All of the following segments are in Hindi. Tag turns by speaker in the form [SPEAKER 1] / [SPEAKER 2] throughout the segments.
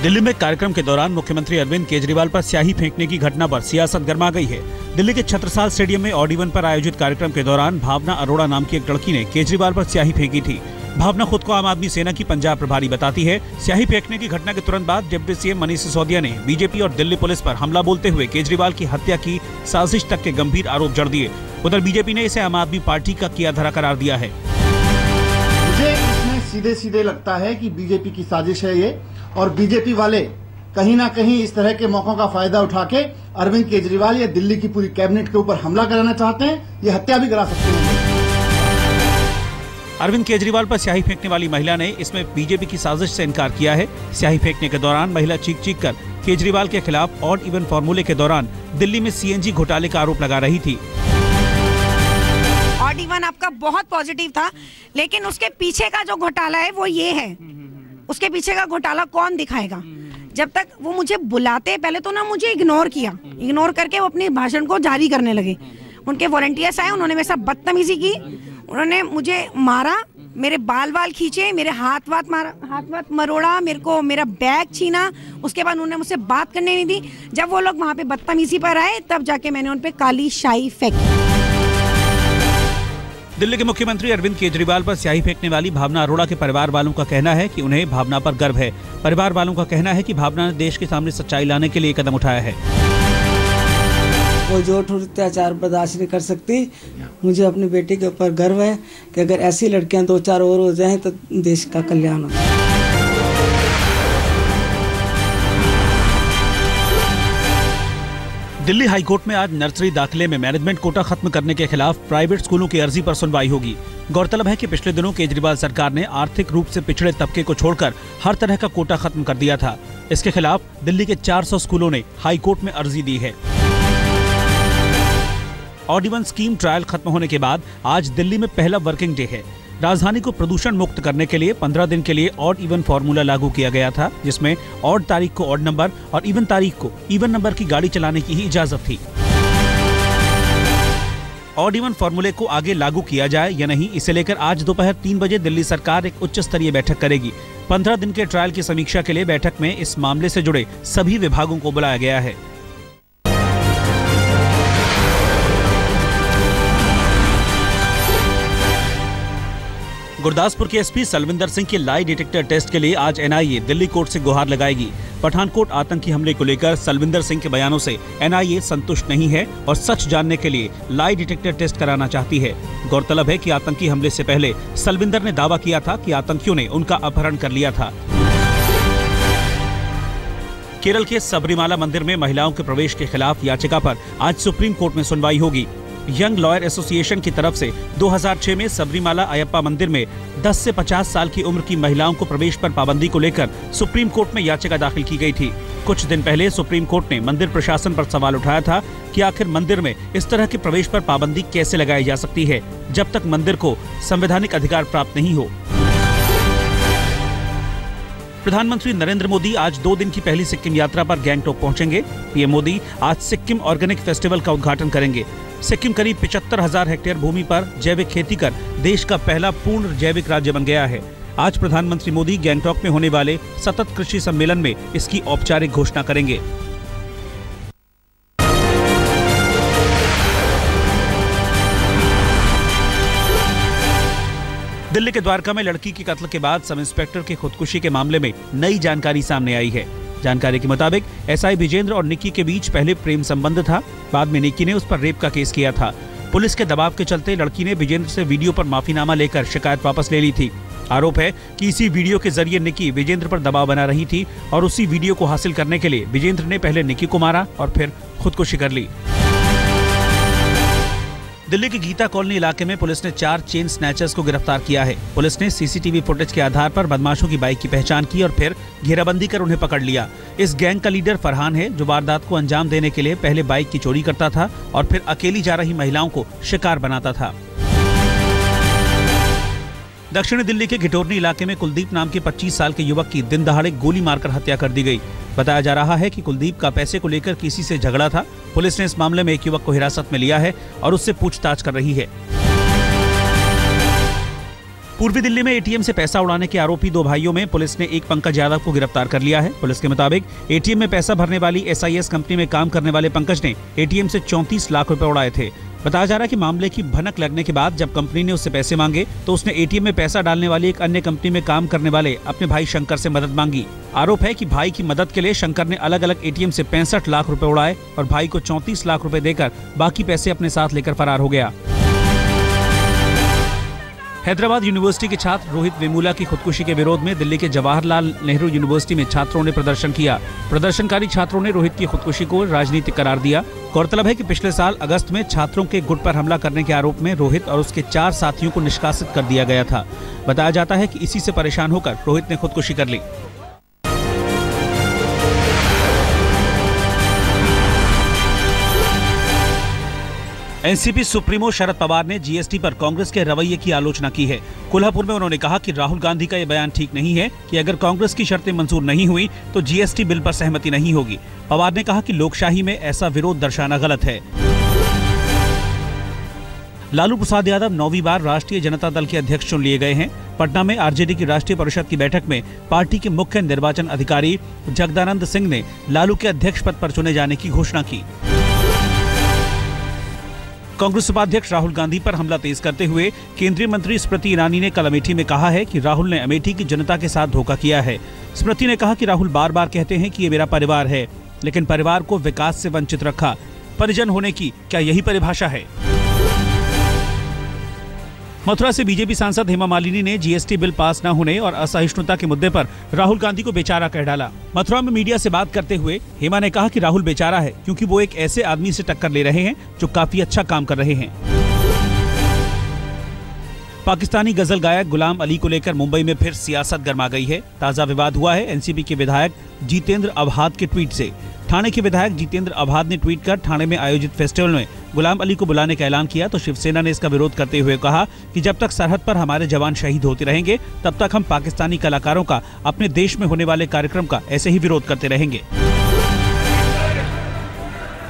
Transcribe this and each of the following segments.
[SPEAKER 1] दिल्ली में कार्यक्रम के दौरान मुख्यमंत्री अरविंद केजरीवाल पर स्याही फेंकने की घटना पर सियासत गर्मा गई है। दिल्ली के छत्रसाल स्टेडियम में ऑड इवन पर आयोजित कार्यक्रम के दौरान भावना अरोड़ा नाम की एक लड़की ने केजरीवाल पर स्याही फेंकी थी। भावना खुद को आम आदमी सेना की पंजाब प्रभारी बताती है। स्याही फेंकने की घटना के तुरंत बाद डिप्टी सीएम मनीष सिसोदिया ने बीजेपी और दिल्ली पुलिस पर हमला बोलते हुए केजरीवाल की हत्या की साजिश तक के गंभीर आरोप जड़ दिए। उधर बीजेपी ने इसे आम आदमी पार्टी का किया धरा करार दिया है।
[SPEAKER 2] मुझे इसमें सीधे सीधे लगता है कि बीजेपी की साजिश है ये, और बीजेपी वाले कहीं ना कहीं इस तरह के मौकों का फायदा उठा के अरविंद केजरीवाल या दिल्ली की पूरी कैबिनेट के ऊपर हमला कराना चाहते हैं। ये हत्या भी करा सकते हैं।
[SPEAKER 1] अरविंद केजरीवाल पर स्याही फेंकने वाली महिला ने इसमें बीजेपी की साजिश से इनकार किया है। स्याही फेंकने के दौरान महिला चीख कर केजरीवाल के खिलाफ ऑड इवन फॉर्मूले के दौरान दिल्ली में सीएनजी घोटाले का आरोप लगा रही थी।
[SPEAKER 3] ऑड इवन आपका बहुत पॉजिटिव था, लेकिन उसके पीछे का जो घोटाला है वो ये है। उसके पीछे का घोटाला कौन दिखाएगा? जब तक वो मुझे बुलाते, पहले तो ना मुझे इग्नोर किया, इग्नोर करके वो अपने भाषण को जारी करने लगे। उनके वॉलंटियर्स आए, उन्होंने मेरे साथ बदतमीजी की, उन्होंने मुझे मारा, मेरे बाल खींचे, मेरे हाथ वाथ मरोड़ा, मेरे को मेरा बैग छीना। उसके बाद उन्होंने मुझसे बात करने नहीं दी। जब वो लोग वहाँ पे बदतमीजी पर आए, तब जाके मैंने उन पे काली शाई फेंकी।
[SPEAKER 1] दिल्ली के मुख्यमंत्री अरविंद केजरीवाल पर स्याही फेंकने वाली भावना अरोड़ा के परिवार वालों का कहना है कि उन्हें भावना पर गर्व है। परिवार वालों का कहना है कि भावना ने देश के सामने सच्चाई लाने के लिए कदम उठाया है।
[SPEAKER 4] कोई झूठ अत्याचार बर्दाश्त नहीं कर सकती। मुझे अपनी बेटी के ऊपर गर्व है कि अगर ऐसी लड़कियां 2-4 और हो जाएं तो देश का कल्याण हो।
[SPEAKER 1] दिल्ली हाईकोर्ट में आज नर्सरी दाखिले में मैनेजमेंट कोटा खत्म करने के खिलाफ प्राइवेट स्कूलों की अर्जी पर सुनवाई होगी। गौरतलब है कि पिछले दिनों केजरीवाल सरकार ने आर्थिक रूप से पिछड़े तबके को छोड़कर हर तरह का कोटा खत्म कर दिया था। इसके खिलाफ दिल्ली के 400 स्कूलों ने हाईकोर्ट में अर्जी दी है। ऑड इवन स्कीम ट्रायल खत्म होने के बाद आज दिल्ली में पहला वर्किंग डे है। राजधानी को प्रदूषण मुक्त करने के लिए 15 दिन के लिए ऑड इवन फॉर्मूला लागू किया गया था, जिसमें ऑड तारीख को ऑड नंबर और इवन तारीख को इवन नंबर की गाड़ी चलाने की ही इजाजत थी। ऑड इवन फॉर्मूले को आगे लागू किया जाए या नहीं, इसे लेकर आज दोपहर 3 बजे दिल्ली सरकार एक उच्च स्तरीय बैठक करेगी। 15 दिन के ट्रायल की समीक्षा के लिए बैठक में इस मामले से जुड़े सभी विभागों को बुलाया गया है। गुरदासपुर के एसपी सलविंदर सिंह के लाई डिटेक्टर टेस्ट के लिए आज एनआईए दिल्ली कोर्ट से गुहार लगाएगी। पठानकोट आतंकी हमले को लेकर सलविंदर सिंह के बयानों से एनआईए संतुष्ट नहीं है और सच जानने के लिए लाई डिटेक्टर टेस्ट कराना चाहती है। गौरतलब है कि आतंकी हमले से पहले सलविंदर ने दावा किया था कि आतंकियों ने उनका अपहरण कर लिया था। केरल के सबरीमाला मंदिर में महिलाओं के प्रवेश के खिलाफ याचिका पर आज सुप्रीम कोर्ट में सुनवाई होगी। यंग लॉयर एसोसिएशन की तरफ से 2006 में सबरीमाला अयप्पा मंदिर में 10 से 50 साल की उम्र की महिलाओं को प्रवेश पर पाबंदी को लेकर सुप्रीम कोर्ट में याचिका दाखिल की गई थी। कुछ दिन पहले सुप्रीम कोर्ट ने मंदिर प्रशासन पर सवाल उठाया था कि आखिर मंदिर में इस तरह के प्रवेश पर पाबंदी कैसे लगाई जा सकती है जब तक मंदिर को संवैधानिक अधिकार प्राप्त नहीं हो। प्रधानमंत्री नरेंद्र मोदी आज 2 दिन की पहली सिक्किम यात्रा पर गैंगटॉक पहुंचेंगे। पीएम मोदी आज सिक्किम ऑर्गेनिक फेस्टिवल का उद्घाटन करेंगे। सिक्किम करीब 75,000 हेक्टेयर भूमि पर जैविक खेती कर देश का पहला पूर्ण जैविक राज्य बन गया है। आज प्रधानमंत्री मोदी गैंगटॉक में होने वाले सतत कृषि सम्मेलन में इसकी औपचारिक घोषणा करेंगे। दिल्ली के द्वारका में लड़की के कत्ल के बाद सब इंस्पेक्टर की खुदकुशी के मामले में नई जानकारी सामने आई है। जानकारी के मुताबिक एसआई विजेंद्र और निक्की के बीच पहले प्रेम संबंध था। बाद में निक्की ने उस पर रेप का केस किया था। पुलिस के दबाव के चलते लड़की ने विजेंद्र से वीडियो पर माफीनामा लेकर शिकायत वापस ले ली थी। आरोप है कि इसी वीडियो के जरिए निक्की विजेंद्र पर दबाव बना रही थी और उसी वीडियो को हासिल करने के लिए विजेंद्र ने पहले निक्की को मारा और फिर खुदकुशी कर ली। दिल्ली के गीता कॉलोनी इलाके में पुलिस ने 4 चेन स्नैचर्स को गिरफ्तार किया है। पुलिस ने सीसीटीवी फुटेज के आधार पर बदमाशों की बाइक की पहचान की और फिर घेराबंदी कर उन्हें पकड़ लिया। इस गैंग का लीडर फरहान है, जो वारदात को अंजाम देने के लिए पहले बाइक की चोरी करता था और फिर अकेली जा रही महिलाओं को शिकार बनाता था। दक्षिणी दिल्ली के घिटोरनी इलाके में कुलदीप नाम के 25 साल के युवक की दिन दहाड़े गोली मारकर हत्या कर दी गई। बताया जा रहा है कि कुलदीप का पैसे को लेकर किसी से झगड़ा था। पुलिस ने इस मामले में एक युवक को हिरासत में लिया है और उससे पूछताछ कर रही है। पूर्वी दिल्ली में एटीएम से पैसा उड़ाने के आरोपी 2 भाइयों में पुलिस ने एक पंकज यादव को गिरफ्तार कर लिया है। पुलिस के मुताबिक एटीएम में पैसा भरने वाली SIS कंपनी में काम करने वाले पंकज ने एटीएम से 34 लाख रुपए उड़ाए थे। बताया जा रहा है कि मामले की भनक लगने के बाद जब कंपनी ने उससे पैसे मांगे तो उसने एटीएम में पैसा डालने वाली एक अन्य कंपनी में काम करने वाले अपने भाई शंकर से मदद मांगी। आरोप है कि भाई की मदद के लिए शंकर ने अलग अलग एटीएम से 65 लाख रुपए उड़ाए और भाई को 34 लाख रुपए देकर बाकी पैसे अपने साथ लेकर फरार हो गया। हैदराबाद यूनिवर्सिटी के छात्र रोहित वेमुला की खुदकुशी के विरोध में दिल्ली के जवाहरलाल नेहरू यूनिवर्सिटी में छात्रों ने प्रदर्शन किया। प्रदर्शनकारी छात्रों ने रोहित की खुदकुशी को राजनीतिक करार दिया। गौरतलब है कि पिछले साल अगस्त में छात्रों के गुट पर हमला करने के आरोप में रोहित और उसके 4 साथियों को निष्कासित कर दिया गया था। बताया जाता है कि इसी से परेशान होकर रोहित ने खुदकुशी कर ली। एनसीपी सुप्रीमो शरद पवार ने जीएसटी पर कांग्रेस के रवैये की आलोचना की है। कोल्हापुर में उन्होंने कहा कि राहुल गांधी का यह बयान ठीक नहीं है कि अगर कांग्रेस की शर्तें मंजूर नहीं हुई तो जीएसटी बिल पर सहमति नहीं होगी। पवार ने कहा कि लोकशाही में ऐसा विरोध दर्शाना गलत है। लालू प्रसाद यादव 9वीं बार राष्ट्रीय जनता दल के अध्यक्ष चुन लिए गए हैं। पटना में आरजेडी की राष्ट्रीय परिषद की बैठक में पार्टी के मुख्य निर्वाचन अधिकारी जगदानंद सिंह ने लालू के अध्यक्ष पद पर चुने जाने की घोषणा की। कांग्रेस उपाध्यक्ष राहुल गांधी पर हमला तेज करते हुए केंद्रीय मंत्री स्मृति ईरानी ने कल अमेठी में कहा है कि राहुल ने अमेठी की जनता के साथ धोखा किया है। स्मृति ने कहा कि राहुल बार बार कहते हैं कि ये मेरा परिवार है, लेकिन परिवार को विकास से वंचित रखा। परिजन होने की क्या यही परिभाषा है? मथुरा से बीजेपी सांसद हेमा मालिनी ने जीएसटी बिल पास न होने और असहिष्णुता के मुद्दे पर राहुल गांधी को बेचारा कह डाला। मथुरा में मीडिया से बात करते हुए हेमा ने कहा कि राहुल बेचारा है क्योंकि वो एक ऐसे आदमी से टक्कर ले रहे हैं जो काफी अच्छा काम कर रहे हैं। पाकिस्तानी गजल गायक गुलाम अली को लेकर मुंबई में फिर सियासत गर्मा गई है। ताजा विवाद हुआ है एनसीपी के विधायक जितेंद्र अवहाद के ट्वीट से। ठाणे के विधायक जितेंद्र अवहाद ने ट्वीट कर ठाणे में आयोजित फेस्टिवल में गुलाम अली को बुलाने का ऐलान किया तो शिवसेना ने इसका विरोध करते हुए कहा कि जब तक सरहद पर हमारे जवान शहीद होते रहेंगे तब तक हम पाकिस्तानी कलाकारों का अपने देश में होने वाले कार्यक्रम का ऐसे ही विरोध करते रहेंगे।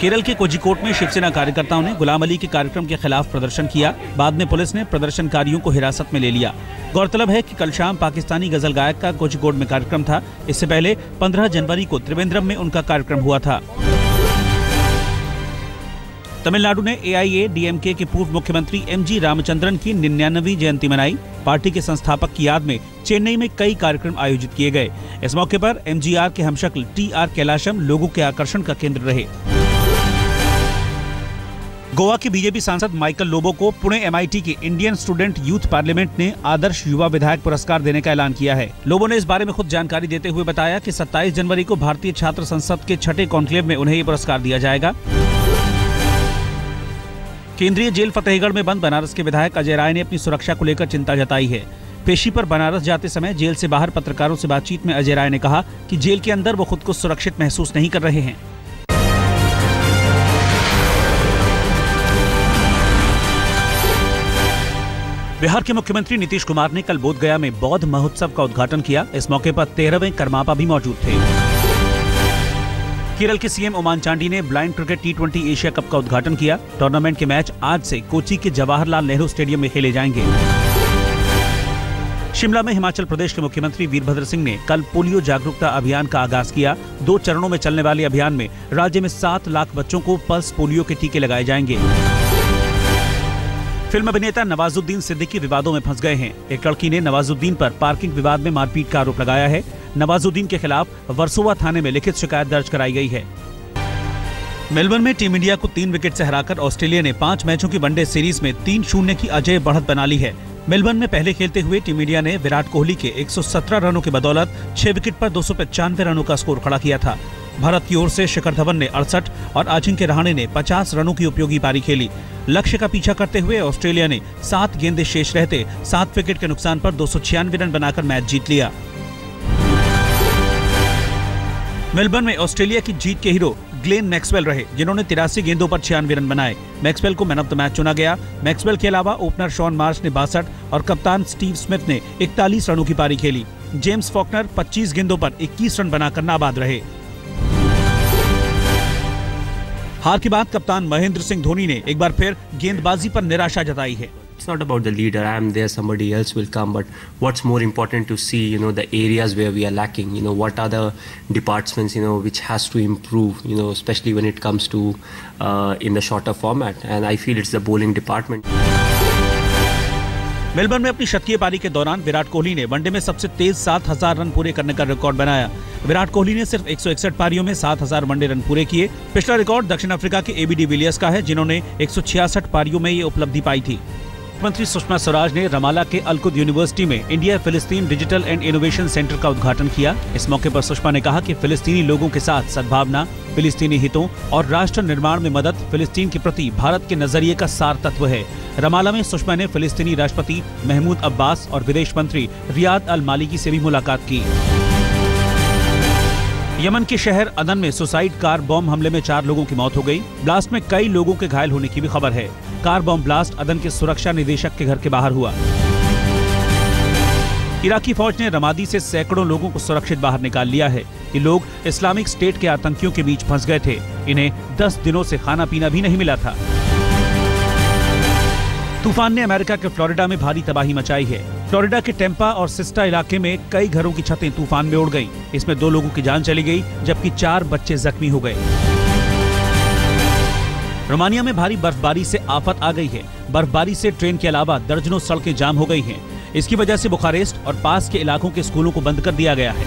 [SPEAKER 1] केरल के कोझिकोड में शिवसेना कार्यकर्ताओं ने गुलाम अली के कार्यक्रम के खिलाफ प्रदर्शन किया। बाद में पुलिस ने प्रदर्शनकारियों को हिरासत में ले लिया। गौरतलब है कि कल शाम पाकिस्तानी गजल गायक का कोझिकोड में कार्यक्रम था। इससे पहले 15 जनवरी को त्रिवेंद्रम में उनका कार्यक्रम हुआ था। तमिलनाडु ने AIADMK के पूर्व मुख्यमंत्री MG रामचंद्रन की 99वीं जयंती मनाई। पार्टी के संस्थापक की याद में चेन्नई में कई कार्यक्रम आयोजित किए गए। इस मौके पर MGR के हमशक्ल TR कैलाशम लोगों के आकर्षण का केंद्र रहे। गोवा के बीजेपी सांसद माइकल लोबो को पुणे MIT के इंडियन स्टूडेंट यूथ पार्लियामेंट ने आदर्श युवा विधायक पुरस्कार देने का ऐलान किया है। लोबो ने इस बारे में खुद जानकारी देते हुए बताया कि 27 जनवरी को भारतीय छात्र संसद के 6ठे कॉन्क्लेव में उन्हें ये पुरस्कार दिया जाएगा। केंद्रीय जेल फतेहगढ़ में बंद बनारस के विधायक अजय राय ने अपनी सुरक्षा को लेकर चिंता जताई है। पेशी पर बनारस जाते समय जेल से बाहर पत्रकारों से बातचीत में अजय राय ने कहा कि जेल के अंदर वो खुद को सुरक्षित महसूस नहीं कर रहे हैं। बिहार के मुख्यमंत्री नीतीश कुमार ने कल बोधगया में बौद्ध महोत्सव का उद्घाटन किया। इस मौके पर 13वें करमापा भी मौजूद थे। केरल के सीएम ओमान चांडी ने blind cricket T20 Asia cup का उद्घाटन किया। टूर्नामेंट के मैच आज से कोची के जवाहरलाल नेहरू स्टेडियम में खेले जाएंगे। शिमला में हिमाचल प्रदेश के मुख्यमंत्री वीरभद्र सिंह ने कल पोलियो जागरूकता अभियान का आगाज किया। 2 चरणों में चलने वाले अभियान में राज्य में 7 लाख बच्चों को पल्स पोलियो के टीके लगाए जाएंगे। फिल्म अभिनेता नवाजुद्दीन सिद्दीकी विवादों में फंस गए हैं। एक लड़की ने नवाजुद्दीन पर पार्किंग विवाद में मारपीट का आरोप लगाया है। नवाजुद्दीन के खिलाफ वर्सोवा थाने में लिखित शिकायत दर्ज कराई गई है। मेलबर्न में टीम इंडिया को 3 विकेट से हराकर ऑस्ट्रेलिया ने 5 मैचों की वनडे सीरीज में 3-0 की अजेय बढ़त बना ली है। मेलबर्न में पहले खेलते हुए टीम इंडिया ने विराट कोहली के 117 रनों की बदौलत 6 विकेट पर 295 रनों का स्कोर खड़ा किया था। भारत की ओर से शिखर धवन ने 68 और अजिंक्य रहाणे ने 50 रनों की उपयोगी पारी खेली। लक्ष्य का पीछा करते हुए ऑस्ट्रेलिया ने 7 गेंदें शेष रहते 7 विकेट के नुकसान पर 296 रन बनाकर मैच जीत लिया। मेलबर्न में ऑस्ट्रेलिया की जीत के हीरो ग्लेन मैक्सवेल रहे, जिन्होंने 83 गेंदों पर 96 रन बनाए। मैक्सवेल को मैन ऑफ द मैच चुना गया। मैक्सवेल के अलावा ओपनर शॉन मार्श ने 62 और कप्तान स्टीव स्मिथ ने 41 रनों की पारी खेली। जेम्स फॉकनर 25 गेंदों पर 21 रन बनाकर नाबाद रहे। हार के बाद कप्तान महेंद्र सिंह धोनी ने एक बार फिर गेंदबाजी पर निराशा जताई है।
[SPEAKER 5] It's not about the leader, I am there, somebody else will come, but what's more important to see, the areas where we are lacking, what are the departments, which has to improve, especially when it comes to in the shorter format, and I feel it's the bowling department.
[SPEAKER 1] Melbourne में अपनी शतकीय पारी के दौरान विराट कोहली ने वनडे में सबसे तेज 7,000 रन पूरे करने का रिकॉर्ड बनाया। विराट कोहली ने सिर्फ 161 पारियों में 7,000 वनडे रन पूरे किए। पिछला रिकॉर्ड दक्षिण अफ्रीका के एबी डिविलियर्स का है, जिन्होंने 166 पारियों में ये उपलब्धि पाई थी। मंत्री सुषमा स्वराज ने रमाला के अल-कुद यूनिवर्सिटी में इंडिया फिलिस्तीन डिजिटल एंड इनोवेशन सेंटर का उद्घाटन किया। इस मौके पर सुषमा ने कहा कि फिलिस्तीनी लोगों के साथ सद्भावना, फिलिस्तीनी हितों और राष्ट्र निर्माण में मदद फिलिस्तीन के प्रति भारत के नजरिए का सार तत्व है। रमाला में सुषमा ने फिलिस्तीनी राष्ट्रपति महमूद अब्बास और विदेश मंत्री रियाद अल मालिकी से भी मुलाकात की। यमन के शहर अदन में सुसाइड कार बॉम्ब हमले में 4 लोगों की मौत हो गई। ब्लास्ट में कई लोगों के घायल होने की भी खबर है। कार बॉम्ब ब्लास्ट अदन के सुरक्षा निदेशक के घर के बाहर हुआ। इराकी फौज ने रमादी से सैकड़ों लोगों को सुरक्षित बाहर निकाल लिया है। ये लोग इस्लामिक स्टेट के आतंकियों के बीच फंस गए थे। इन्हें 10 दिनों से खाना पीना भी नहीं मिला था। तूफान ने अमेरिका के फ्लोरिडा में भारी तबाही मचाई है। फ्लोरिडा के टेम्पा और सिस्टा इलाके में कई घरों की छतें तूफान में उड़ गईं। इसमें 2 लोगों की जान चली गई, जबकि 4 बच्चे जख्मी हो गए। रोमानिया में भारी बर्फबारी से आफत आ गई है। बर्फबारी से ट्रेन के अलावा दर्जनों सड़कें जाम हो गई हैं। इसकी वजह से बुखारेस्ट और पास के इलाकों के स्कूलों को बंद कर दिया गया है।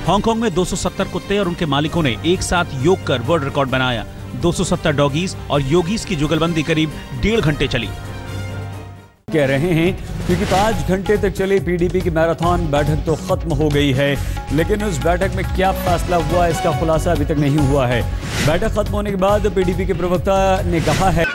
[SPEAKER 1] हांगकांग में 270 कुत्ते और उनके मालिकों ने एक साथ योग कर वर्ल्ड रिकॉर्ड बनाया। 270 डॉगीज और योगीज की जुगलबंदी करीब 1.5 घंटे चली।
[SPEAKER 6] कह रहे हैं क्योंकि 5 घंटे तक चली पीडीपी की मैराथन बैठक तो खत्म हो गई है, लेकिन उस बैठक में क्या फैसला हुआ इसका खुलासा अभी तक नहीं हुआ है। बैठक खत्म होने के बाद पीडीपी के प्रवक्ता ने कहा है